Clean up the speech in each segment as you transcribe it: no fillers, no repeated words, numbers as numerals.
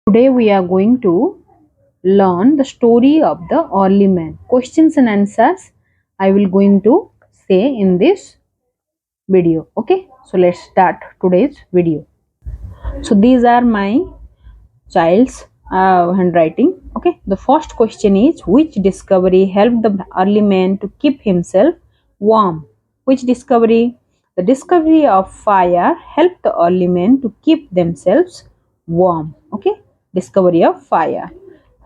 Today we are going to learn the story of the early man. Questions and answers I will going to say in this video. Okay, so let's start today's video. So these are my child's handwriting. Okay, the first question is, which discovery helped the early man to keep himself warm? Which discovery? The discovery of fire helped the early men to keep themselves warm. Okay, discovery of fire.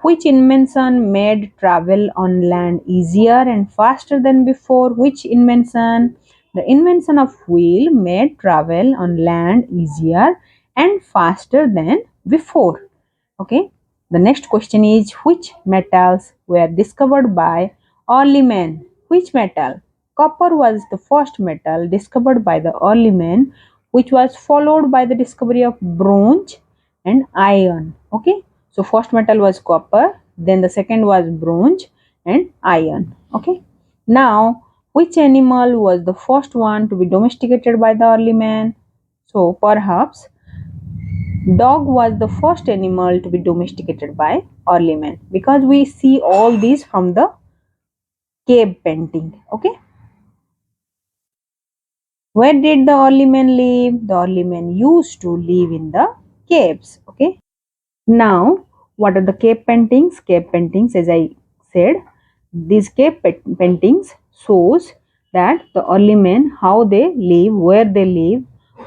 Which invention made travel on land easier and faster than before? Which invention? The invention of wheel made travel on land easier and faster than before. Okay. The next question is, which metals were discovered by early men? Which metal? Copper was the first metal discovered by the early men, which was followed by the discovery of bronze and iron. Okay. So first metal was copper, then the second was bronze and iron. Okay. Now, which animal was the first one to be domesticated by the early man? So perhaps dog was the first animal to be domesticated by early men, because we see all these from the cave painting. Okay. Where did the early men live? The early men used to live in the caves. Okay. Now, what are the cave paintings? Cave paintings, as I said, these paintings shows that the early men, how they live, where they live,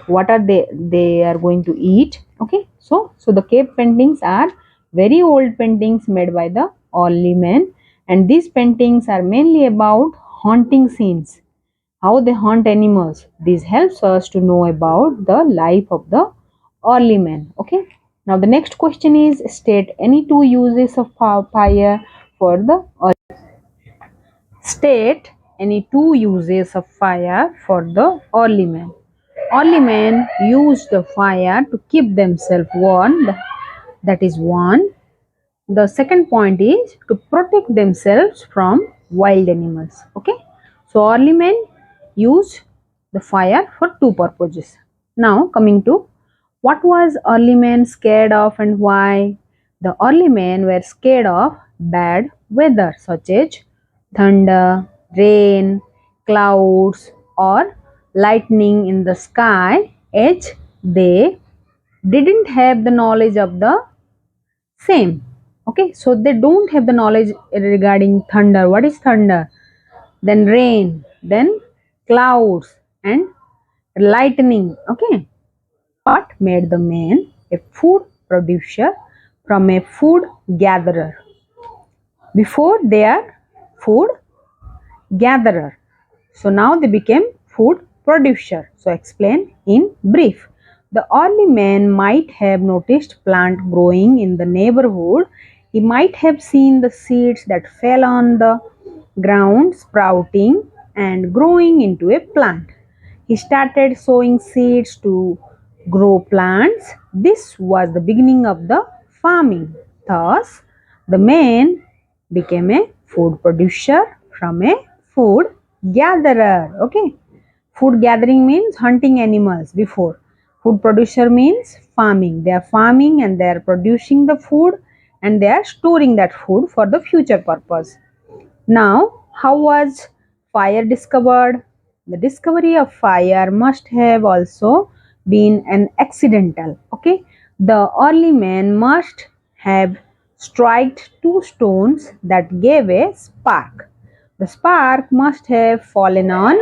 what are they are going to eat. Okay, so the cave paintings are very old paintings made by the early men, and these paintings are mainly about haunting scenes, how they hunt animals. This helps us to know about the life of the early men. Okay. Now the next question is, state any two uses of fire for the state any two uses of fire for the early men. Early men used the fire to keep themselves warm. That is one. The second point is to protect themselves from wild animals. Okay. So early men use the fire for two purposes. Now coming to, what was early men scared of and why? The early men were scared of bad weather such as thunder, rain, clouds, or lightning in the sky, as they didn't have the knowledge of the same. Okay, so they don't have the knowledge regarding thunder. What is thunder? Then rain, then clouds and lightning. Okay, what made the man a food producer from a food gatherer? Before they are food gatherer, so now they became food producer. So explain in brief. The early man might have noticed plant growing in the neighborhood. He might have seen the seeds that fell on the ground sprouting and growing into a plant. He started sowing seeds to grow plants. This was the beginning of the farming. Thus, the man became a food producer from a food gatherer. Okay. Food gathering means hunting animals before. Food producer means farming. They are farming and they are producing the food, and they are storing that food for the future purpose. Now, how was fire discovered? The discovery of fire must have also been an accidental. Okay, the early man must have struck two stones that gave a spark. The spark must have fallen on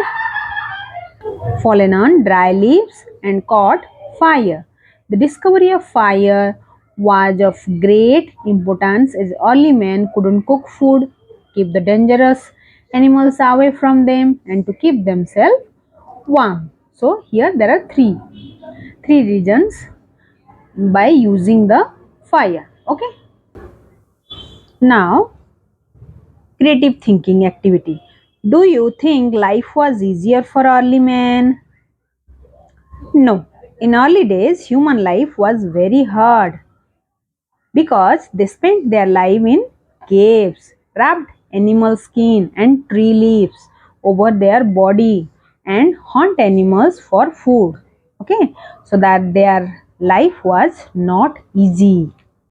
dry leaves and caught fire. The discovery of fire was of great importance, as early men couldn't cook food, keep the dangerous animals away from them, and to keep themselves warm. So here there are three reasons by using the fire. Okay. Now, creative thinking activity. Do you think life was easier for early men? No. In early days, human life was very hard because they spent their life in caves, wrapped animal skin and tree leaves over their body, and hunt animals for food. Okay, so that their life was not easy.